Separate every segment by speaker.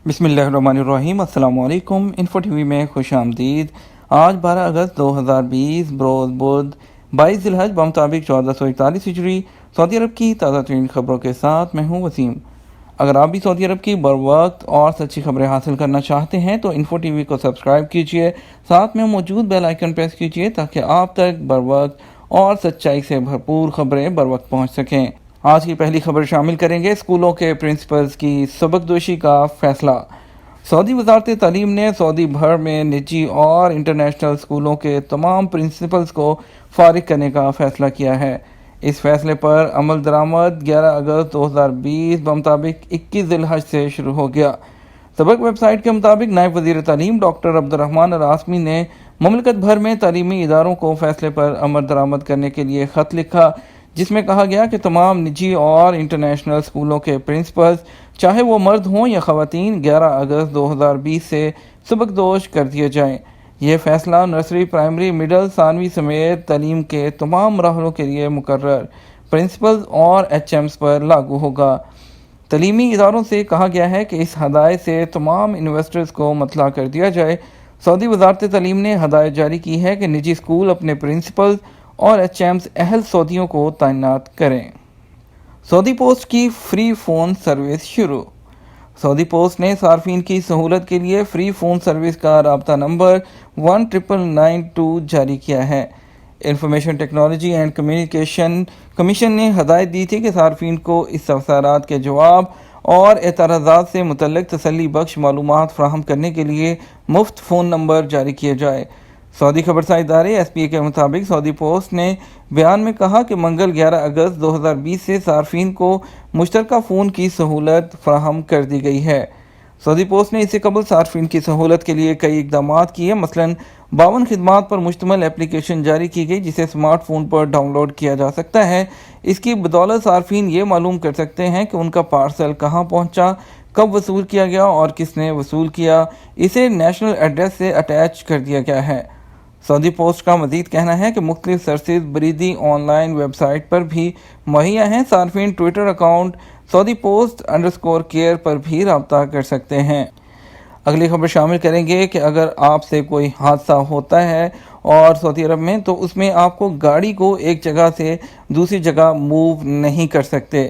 Speaker 1: بسم اللہ الرحمن الرحیم۔ السلام علیکم۔ انفو ٹی وی میں خوش آمدید۔ آج 12 اگست 2020 بروز بدھ 22 ذی الحج بمطابق 1441 ہجری سعودی عرب کی تازہ ترین خبروں کے ساتھ میں ہوں وسیم۔ اگر آپ بھی سعودی عرب کی بروقت اور سچی خبریں حاصل کرنا چاہتے ہیں تو انفو ٹی وی کو سبسکرائب کیجئے، ساتھ میں موجود بیل آئیکن پریس کیجئے تاکہ آپ تک بروقت اور سچائی سے بھرپور خبریں بروقت پہنچ سکیں۔ آج کی پہلی خبر شامل کریں گے اسکولوں کے پرنسپلز کی سبق دوشی کا فیصلہ۔ سعودی وزارت تعلیم نے سعودی بھر میں نجی اور انٹرنیشنل اسکولوں کے تمام پرنسپلز کو فارغ کرنے کا فیصلہ کیا ہے۔ اس فیصلے پر عمل درآمد 11 اگست 2020 بمطابق 21 ذی الحج سے شروع ہو گیا۔ سبق ویب سائٹ کے مطابق نائب وزیر تعلیم ڈاکٹر عبدالرحمن العاصمی نے مملکت بھر میں تعلیمی اداروں کو فیصلے پر عمل درآمد کرنے کے لیے خط لکھا، جس میں کہا گیا کہ تمام نجی اور انٹرنیشنل اسکولوں کے پرنسپلز، چاہے وہ مرد ہوں یا خواتین، 11 اگست 2020 سے سبق دوش کر دیے جائیں۔ یہ فیصلہ نرسری، پرائمری، مڈل، ثانوی سمیت تعلیم کے تمام مراحلوں کے لیے مقرر پرنسپلز اور ایچ ایمز پر لاگو ہوگا۔ تعلیمی اداروں سے کہا گیا ہے کہ اس ہدایت سے تمام انویسٹرز کو مطلع کر دیا جائے۔ سعودی وزارت تعلیم نے ہدایت جاری کی ہے کہ نجی اسکول اپنے پرنسپلز اور ایچ ایمز اہل سعودیوں کو تعینات کریں۔ سعودی پوسٹ کی فری فون سروس شروع۔ سعودی پوسٹ نے صارفین کی سہولت کے لیے فری فون سروس کا رابطہ نمبر 19992 جاری کیا ہے۔ Information technology and communication commission نے ہدایت دی تھی کہ صارفین کو استفسارات کے جواب اور اعتراضات سے متعلق تسلی بخش معلومات فراہم کرنے کے لیے مفت فون نمبر جاری کیے جائے۔ سعودی خبرساں ادارے ایس پی اے کے مطابق سعودی پوسٹ نے بیان میں کہا کہ منگل 11 اگست 2020 سے صارفین کو مشترکہ فون کی سہولت فراہم کر دی گئی ہے۔ سعودی پوسٹ نے اس سے قبل صارفین کی سہولت کے لیے کئی اقدامات کیے، مثلاً 52 خدمات پر مشتمل اپلیکیشن جاری کی گئی جسے اسمارٹ فون پر ڈاؤن لوڈ کیا جا سکتا ہے۔ اس کی بدولت صارفین یہ معلوم کر سکتے ہیں کہ ان کا پارسل کہاں پہنچا، کب وصول کیا گیا اور کس نے وصول کیا۔ اسے نیشنل ایڈریس سے اٹیچ کر دیا گیا ہے۔ سعودی پوسٹ کا مزید کہنا ہے کہ مختلف سرسز بریدی آن لائن ویب سائٹ پر بھی مہیا ہیں۔ صارفین ٹویٹر اکاؤنٹ سعودی پوسٹ _کیئر پر بھی رابطہ کر سکتے ہیں۔ اگلی خبر شامل کریں گے کہ اگر آپ سے کوئی حادثہ ہوتا ہے اور سعودی عرب میں، تو اس میں آپ کو گاڑی کو ایک جگہ سے دوسری جگہ موو نہیں کر سکتے۔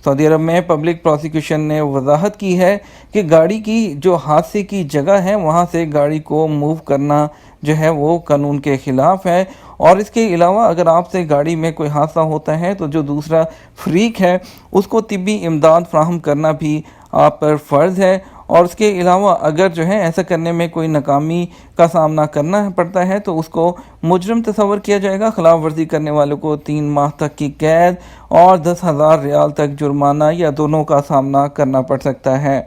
Speaker 1: سعودی عرب میں پبلک پروسیکیوشن نے وضاحت کی ہے کہ گاڑی کی جو حادثے کی جگہ ہے وہاں سے گاڑی کو موو کرنا جو ہے وہ قانون کے خلاف ہے، اور اس کے علاوہ اگر آپ سے گاڑی میں کوئی حادثہ ہوتا ہے تو جو دوسرا فریق ہے اس کو طبی امداد فراہم کرنا بھی آپ پر فرض ہے، اور اس کے علاوہ اگر جو ہے ایسا کرنے میں کوئی ناکامی کا سامنا کرنا پڑتا ہے تو اس کو مجرم تصور کیا جائے گا۔ خلاف ورزی کرنے والوں کو 3 ماہ تک کی قید اور 10,000 ریال تک جرمانہ یا دونوں کا سامنا کرنا پڑ سکتا ہے۔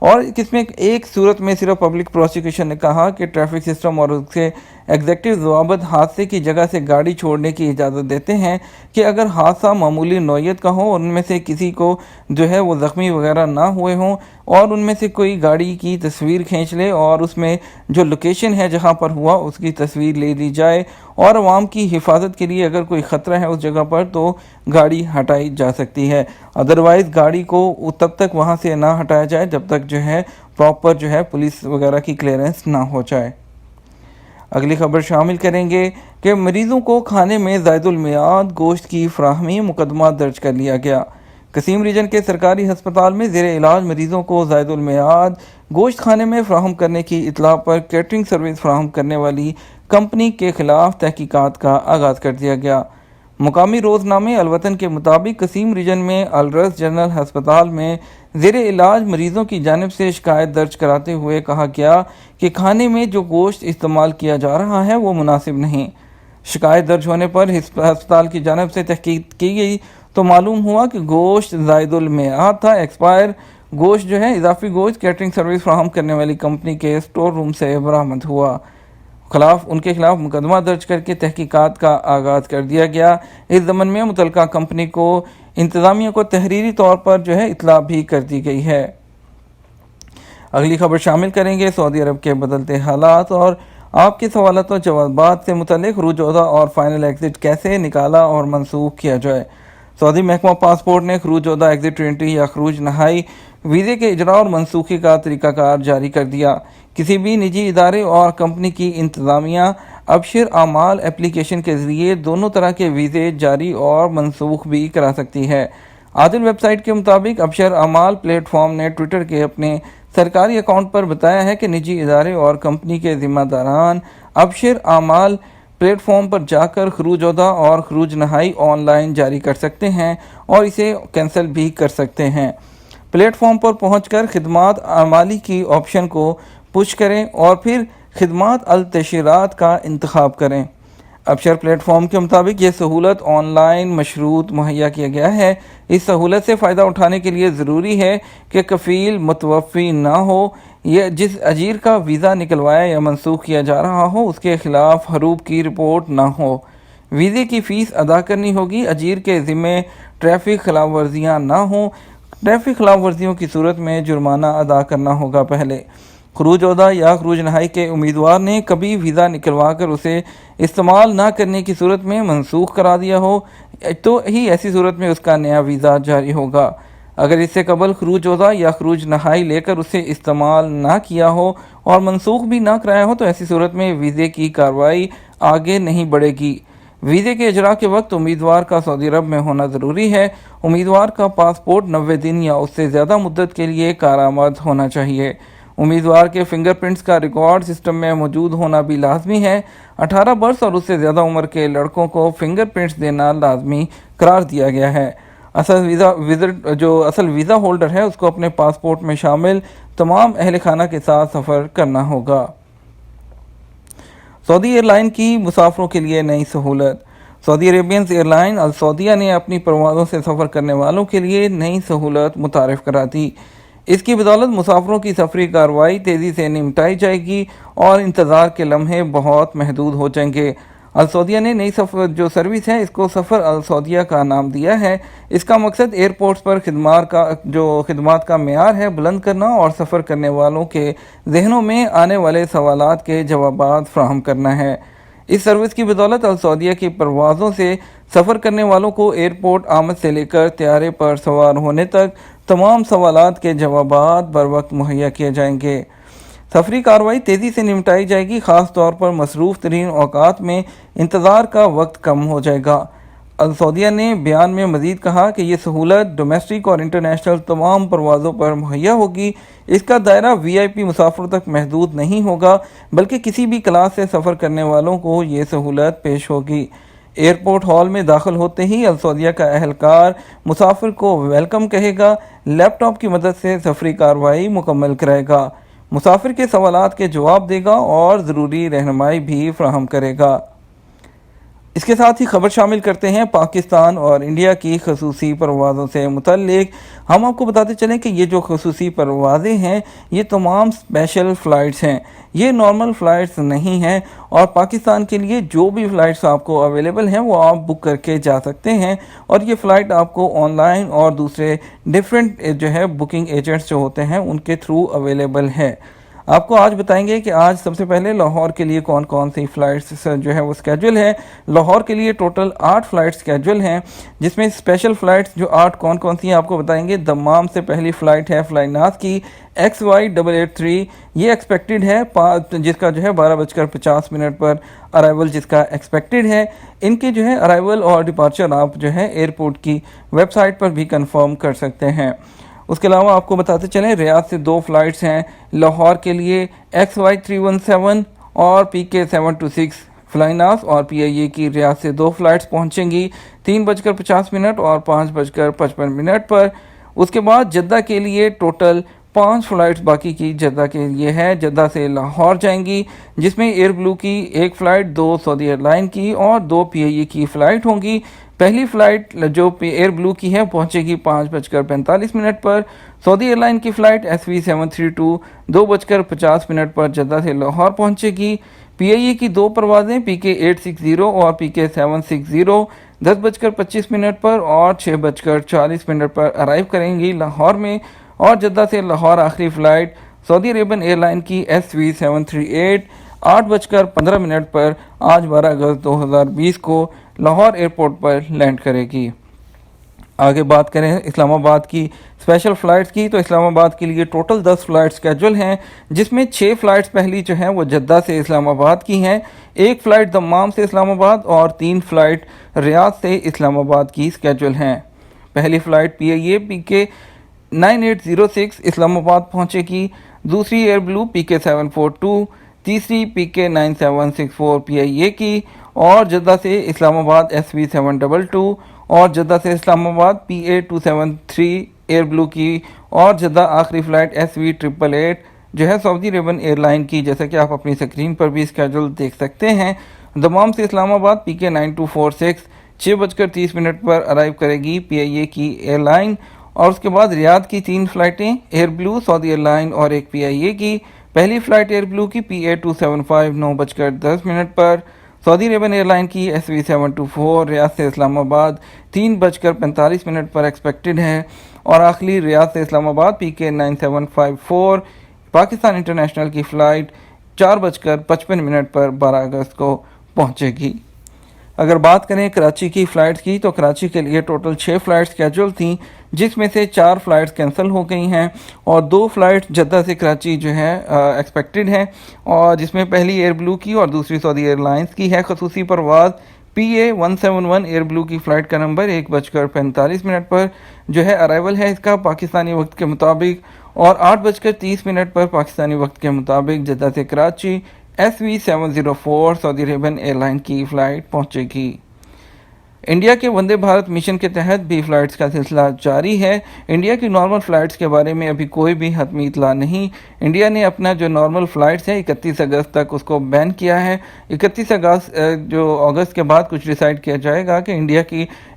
Speaker 1: اور اس میں ایک صورت میں صرف پبلک پروسیکیوشن نے کہا کہ ٹریفک سسٹم اور اس کے ایگزیکٹو ضوابط حادثے کی جگہ سے گاڑی چھوڑنے کی اجازت دیتے ہیں کہ اگر حادثہ معمولی نوعیت کا ہو اور ان میں سے کسی کو جو ہے وہ زخمی وغیرہ نہ ہوئے ہوں، اور ان میں سے کوئی گاڑی کی تصویر کھینچ لے اور اس میں جو لوکیشن ہے جہاں پر ہوا اس کی تصویر لے لی جائے، اور عوام کی حفاظت کے لیے اگر کوئی خطرہ ہے اس جگہ پر تو گاڑی ہٹائی جا سکتی ہے۔ ادروائز گاڑی کو تب تک وہاں سے نہ ہٹایا جائے جب تک جو ہے پراپر جو ہے پولیس وغیرہ کی کلیئرنس نہ ہو جائے۔ اگلی خبر شامل کریں گے کہ مریضوں کو کھانے میں زائد المیعاد گوشت کی فراہمی مقدمہ درج کر لیا گیا۔ قصیم ریجن کے سرکاری ہسپتال میں زیر علاج مریضوں کو زائد المیعاد گوشت کھانے میں فراہم کرنے کی اطلاع پر کیٹرنگ سروس فراہم کرنے والی کمپنی کے خلاف تحقیقات کا آغاز کر دیا گیا۔ مقامی روزنامے الوطن کے مطابق قصیم ریجن میں الرز جنرل ہسپتال میں زیر علاج مریضوں کی جانب سے شکایت درج کراتے ہوئے کہا گیا کہ کھانے میں جو گوشت استعمال کیا جا رہا ہے وہ مناسب نہیں۔ شکایت درج ہونے پر ہسپتال کی جانب سے تحقیق کی گئی تو معلوم ہوا کہ گوشت زائد المیعاد تھا۔ ایکسپائر گوشت جو ہے اضافی گوشت کیٹرنگ سروس فراہم کرنے والی کمپنی کے اسٹور روم سے برآمد ہوا۔ ان کے خلاف مقدمہ درج کر کے تحقیقات کا آغاز کر دیا گیا۔ اس ضمن میں متعلقہ کمپنی کو انتظامیہ کو تحریری طور پر جو ہے اطلاع بھی کر دی گئی ہے۔ اگلی خبر شامل کریں گے سعودی عرب کے بدلتے حالات اور آپ کے سوالات و جوابات سے متعلق خروج عہدہ اور فائنل ایگزٹ کیسے نکالا اور منسوخ کیا جائے۔ سعودی محکمہ پاسپورٹ نے خروج عہدہ ایگزٹ ری انٹری یا خروج نہائی ویزے کے اجراء اور منسوخی کا طریقہ کار جاری کر دیا۔ کسی بھی نجی ادارے اور کمپنی کی انتظامیہ ابشر اعمال اپلیکیشن کے ذریعے دونوں طرح کے ویزے جاری اور منسوخ بھی کرا سکتی ہے۔ عادل ویب سائٹ کے مطابق ابشر اعمال پلیٹ فارم نے ٹویٹر کے اپنے سرکاری اکاؤنٹ پر بتایا ہے کہ نجی ادارے اور کمپنی کے ذمہ داران ابشر اعمال پلیٹ فارم پر جا کر خروج عہدہ اور خروج نہائی آن لائن جاری کر سکتے ہیں اور اسے کینسل بھی کر سکتے ہیں۔ پلیٹ فارم پر پہنچ کر خدمات اعمالی کی آپشن کو پش کریں اور پھر خدمات التشہیرات کا انتخاب کریں۔ ابشر پلیٹ فارم کے مطابق یہ سہولت آن لائن مشروط مہیا کیا گیا ہے۔ اس سہولت سے فائدہ اٹھانے کے لیے ضروری ہے کہ کفیل متوفی نہ ہو یا جس اجیر کا ویزا نکلوایا یا منسوخ کیا جا رہا ہو اس کے خلاف حروب کی رپورٹ نہ ہو۔ ویزے کی فیس ادا کرنی ہوگی۔ اجیر کے ذمے ٹریفک خلاف ورزیاں نہ ہوں۔ ٹریفک خلاف ورزیوں کی صورت میں جرمانہ ادا کرنا ہوگا۔ پہلے خروج عہدہ یا خروج نہائی کے امیدوار نے کبھی ویزا نکلوا کر اسے استعمال نہ کرنے کی صورت میں منسوخ کرا دیا ہو تو ہی ایسی صورت میں اس کا نیا ویزا جاری ہوگا۔ اگر اس سے قبل خروج عہدہ یا خروج نہائی لے کر اسے استعمال نہ کیا ہو اور منسوخ بھی نہ کرایا ہو تو ایسی صورت میں ویزے کی کارروائی آگے نہیں بڑھے گی۔ ویزے کے اجراء کے وقت امیدوار کا سعودی عرب میں ہونا ضروری ہے۔ امیدوار کا پاسپورٹ 90 دن یا اس سے زیادہ مدت کے لیے کارآمد ہونا چاہیے۔ امیدوار کے فنگر پرنٹس کا ریکارڈ سسٹم میں موجود ہونا بھی لازمی ہے۔ 18 برس اور اس سے زیادہ عمر کے لڑکوں کو فنگر پرنٹس دینا لازمی قرار دیا گیا ہے۔ اصل ویزا ہولڈر ہے اس کو اپنے پاسپورٹ میں شامل تمام اہل خانہ کے ساتھ سفر کرنا ہوگا۔ سعودی ایئر لائن کی مسافروں کے لیے نئی سہولت۔ سعودی عربینز ایئر لائن السعودیہ نے اپنی پروازوں سے سفر کرنے والوں کے لیے نئی سہولت متعارف کرا دی۔ اس کی بدولت مسافروں کی سفری کارروائی تیزی سے نمٹائی جائے گی اور انتظار کے لمحے بہت محدود ہو جائیں گے۔ السعودیہ نے نئی سروس ہے اس کو سفر السعودیہ کا نام دیا ہے۔ اس کا مقصد ایئرپورٹس پر خدمات کا معیار ہے بلند کرنا اور سفر کرنے والوں کے ذہنوں میں آنے والے سوالات کے جوابات فراہم کرنا ہے۔ اس سروس کی بدولت السعودیہ کی پروازوں سے سفر کرنے والوں کو ایئرپورٹ آمد سے لے کر طیارے پر سوار ہونے تک تمام سوالات کے جوابات بر وقت مہیا کیے جائیں گے۔ سفری کارروائی تیزی سے نمٹائی جائے گی، خاص طور پر مصروف ترین اوقات میں انتظار کا وقت کم ہو جائے گا۔ السعودیہ نے بیان میں مزید کہا کہ یہ سہولت ڈومیسٹک اور انٹرنیشنل تمام پروازوں پر مہیا ہوگی۔ اس کا دائرہ وی آئی پی مسافروں تک محدود نہیں ہوگا بلکہ کسی بھی کلاس سے سفر کرنے والوں کو یہ سہولت پیش ہوگی۔ ایئرپورٹ ہال میں داخل ہوتے ہی السعودیہ کا اہلکار مسافر کو ویلکم کہے گا، لیپ ٹاپ کی مدد سے سفری کارروائی مکمل کرے گا، مسافر کے سوالات کے جواب دے گا اور ضروری رہنمائی بھی فراہم کرے گا۔ اس کے ساتھ ہی خبر شامل کرتے ہیں پاکستان اور انڈیا کی خصوصی پروازوں سے متعلق۔ ہم آپ کو بتاتے چلیں کہ یہ جو خصوصی پروازیں ہیں یہ تمام اسپیشل فلائٹس ہیں، یہ نارمل فلائٹس نہیں ہیں، اور پاکستان کے لیے جو بھی فلائٹس آپ کو اویلیبل ہیں وہ آپ بک کر کے جا سکتے ہیں، اور یہ فلائٹ آپ کو آن لائن اور دوسرے ڈیفرنٹ بکنگ ایجنٹس جو ہوتے ہیں ان کے تھرو اویلیبل ہے۔ آپ کو آج بتائیں گے کہ آج سب سے پہلے لاہور کے لیے کون کون سی فلائٹس وہ اسکیجول ہے۔ لاہور کے لیے ٹوٹل 8 فلائٹس اسکیجول ہیں، جس میں اسپیشل فلائٹس جو 8 کون سی ہیں آپ کو بتائیں گے۔ دمام سے پہلی فلائٹ ہے فلائی ناس کی XY883، یہ ایکسپیکٹڈ ہے جس کا 12:50 پر ارائیول جس کا ایکسپیکٹڈ ہے۔ ان کے ارائیول اور ڈپارچر آپ ایئرپورٹ کی ویب سائٹ پر بھی کنفرم کر سکتے ہیں۔ اس کے علاوہ آپ کو بتاتے چلیں ریاض سے 2 فلائٹس ہیں لاہور کے لیے، XY317 اور PK726 فلائی ناس اور PIA کی ریاض سے 2 فلائٹس پہنچیں گی 3:50 اور 5:55 پر۔ اس کے بعد جدہ کے لیے ٹوٹل 5 فلائٹس باقی کی جدہ کے لیے ہے، جدہ سے لاہور جائیں گی، جس میں ایئر بلو کی 1 فلائٹ، 2 سعودی ایئر لائن کی اور 2 PIA کی فلائٹ ہوں گی۔ پہلی فلائٹ جو ایئر بلو کی ہے پہنچے گی 5:45 پر۔ سعودی ایئر لائن کی فلائٹ SV732 2:50 پر جدہ سے لاہور پہنچے گی۔ PIA کی 2 پروازیں PK860 اور PK760 10:25 پر اور 6:40 پر ارائیو کریں گی لاہور میں، اور جدہ سے لاہور آخری فلائٹ سعودی عربین ایئر لائن کی SV738 8:15 پر آج 12 اگست 2020 کو لاہور ایئرپورٹ پر لینڈ کرے گی۔ آگے بات کریں اسلام آباد کی اسپیشل فلائٹس کی، تو اسلام آباد کے لیے ٹوٹل 10 فلائٹ اسکیجول ہیں، جس میں 6 فلائٹس پہلی جو ہیں وہ جدہ سے اسلام آباد کی ہیں، 1 فلائٹ دمام سے اسلام آباد اور 3 فلائٹ ریاض سے اسلام آباد کی اسکیجول ہیں۔ پہلی فلائٹ PIA PK 9806 اسلام آباد پہنچے گی، دوسری ایئر بلو PK 742، تیسری PK 9764 PIA کی، اور جدہ سے اسلام آباد SV 722، اور جدہ سے اسلام آباد PA 273 ایئر بلو کی، اور جدہ آخری فلائٹ SV 888 جو ہے سعودی عربن ایئر لائن کی، جیسا کہ آپ اپنی سکرین پر بھی اسکیجول دیکھ سکتے ہیں۔ دمام سے اسلام آباد PK 9246 6:30 پر ارائیو کرے گی PIA کی ایئر لائن، اور اس کے بعد ریاض کی 3 فلائٹیں ایئر بلو سعودی ایئر لائن اور ایک PIA کی۔ پہلی فلائٹ ایئر بلو کی PA 275 9:10 پر، سعودی عربن ایئر لائن کی SV 724 ریاض سے اسلام آباد 3:45 پر ایکسپیکٹڈ ہے، اور آخری ریاض سے اسلام آباد PK 9754 پاکستان انٹرنیشنل کی فلائٹ 4:55 پر 12 اگست کو پہنچے گی۔ اگر بات کریں کراچی کی فلائٹس کی، تو کراچی کے لیے ٹوٹل 6 فلائٹس اسکیجول تھیں، جس میں سے 4 فلائٹس کینسل ہو گئی ہیں، اور 2 فلائٹس جدہ سے کراچی جو ہے ایکسپیکٹڈ ہیں، اور جس میں پہلی ایئر بلو کی اور دوسری سعودی ایئر لائنز کی ہے خصوصی پرواز۔ PA 171 ایئر بلو کی فلائٹ کا نمبر 1:45 پر جو ہے ارائیول ہے اس کا پاکستانی وقت کے مطابق، اور 8:30 پر پاکستانی وقت کے مطابق جدہ سے کراچی SV 704 سعودی عربن ایئر لائن کی فلائٹ پہنچے گی۔ انڈیا کے وندے بھارت مشن کے تحت بھی فلائٹس کا سلسلہ جاری ہے۔ انڈیا کی نارمل فلائٹس کے بارے میں ابھی کوئی بھی حتمی اطلاع نہیں۔ انڈیا نے اپنا جو نارمل فلائٹس ہے 31 اگست تک اس کو بین کیا ہے۔ 31 اگست کے بعد کچھ ڈیسائیڈ کیا جائے گا کہ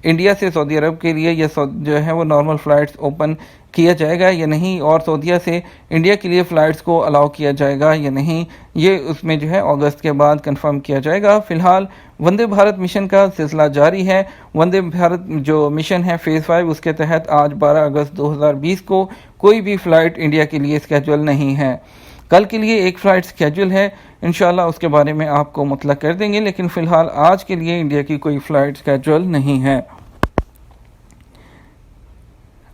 Speaker 1: انڈیا سے سعودی عرب کے لیے یا جو ہے وہ نارمل فلائٹس اوپن کیا جائے گا یا نہیں، اور سعودیہ سے انڈیا کے لیے فلائٹس کو الاؤ کیا جائے گا یا نہیں، یہ اس میں جو ہے اگست کے بعد کنفرم کیا جائے گا۔ فی الحال وندے بھارت مشن کا سلسلہ جاری ہے۔ وندے بھارت جو مشن ہے فیز 5، اس کے تحت آج 12 اگست 2020 کو کوئی بھی فلائٹ انڈیا کے لیے اسکیجول نہیں ہے۔ کل کے لیے ایک فلائٹ اسکیجول ہے، انشاءاللہ اس کے بارے میں آپ کو مطلع کر دیں گے، لیکن فی الحال آج کے لیے انڈیا کی کوئی فلائٹ اسکیجول نہیں ہے۔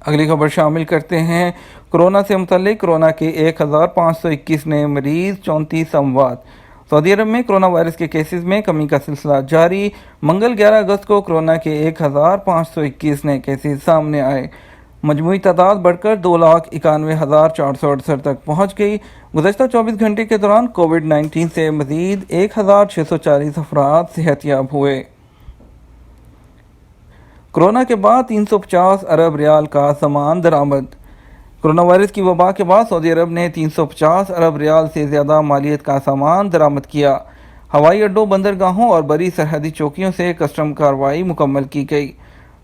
Speaker 1: اگلی خبر شامل کرتے ہیں کورونا سے متعلق۔ کورونا کے 1521 نئے مریض، 34 اموات۔ سعودی عرب میں کورونا وائرس کے کیسز میں کمی کا سلسلہ جاری۔ منگل 11 اگست کو کورونا کے 1521 نئے کیسز سامنے آئے، مجموعی تعداد بڑھ کر 2,91,468 تک پہنچ گئی۔ گزشتہ 24 گھنٹے کے دوران کووڈ-19 سے مزید 1,640 افراد صحت یاب ہوئے۔ کورونا کے بعد 350 ارب ریال کا سامان درآمد۔ کورونا وائرس کی وبا کے بعد سعودی عرب نے 350 ارب ریال سے زیادہ مالیت کا سامان درآمد کیا۔ ہوائی اڈوں، بندرگاہوں اور بری سرحدی چوکیوں سے کسٹم کارروائی مکمل کی گئی۔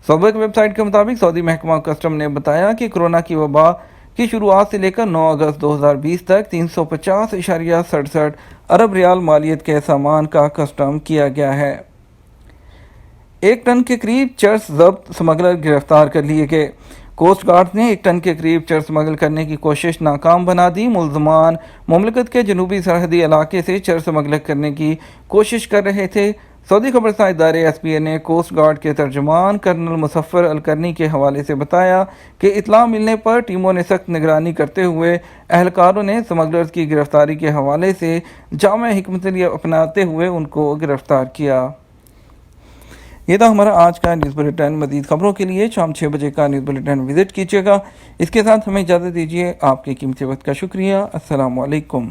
Speaker 1: صوبہ کی ویب سائٹ کے مطابق سعودی محکمہ کسٹم نے بتایا کہ کورونا کی وبا کی شروعات سے لے کر 9 اگست 2020 تک 350.67 ارب ریال مالیت کے سامان کا کسٹم کیا گیا ہے۔ 1 ٹن کے قریب چرس ضبط، اسمگلر گرفتار کر لیے گئے۔ کوسٹ گارڈ نے 1 ٹن کے قریب چرس اسمگل کرنے کی کوشش ناکام بنا دی۔ ملزمان مملکت کے جنوبی سرحدی علاقے سے چرس اسمگل کرنے کی کوشش کر رہے تھے۔ سعودی خبرساں ادارے SPA نے کوسٹ گارڈ کے ترجمان کرنل مظفر القرنی کے حوالے سے بتایا کہ اطلاع ملنے پر ٹیموں نے سخت نگرانی کرتے ہوئے اہلکاروں نے اسمگلرز کی گرفتاری کے حوالے سے جامع حکمت عملی اپناتے ہوئے ان کو گرفتار کیا۔ یہ تھا ہمارا آج کا نیوز بلیٹن۔ مزید خبروں کے لیے شام 6 بجے کا نیوز بلیٹن وزٹ کیجیے گا۔ اس کے ساتھ ہمیں اجازت دیجیے۔ آپ کے قیمتی وقت کا شکریہ۔ السلام علیکم۔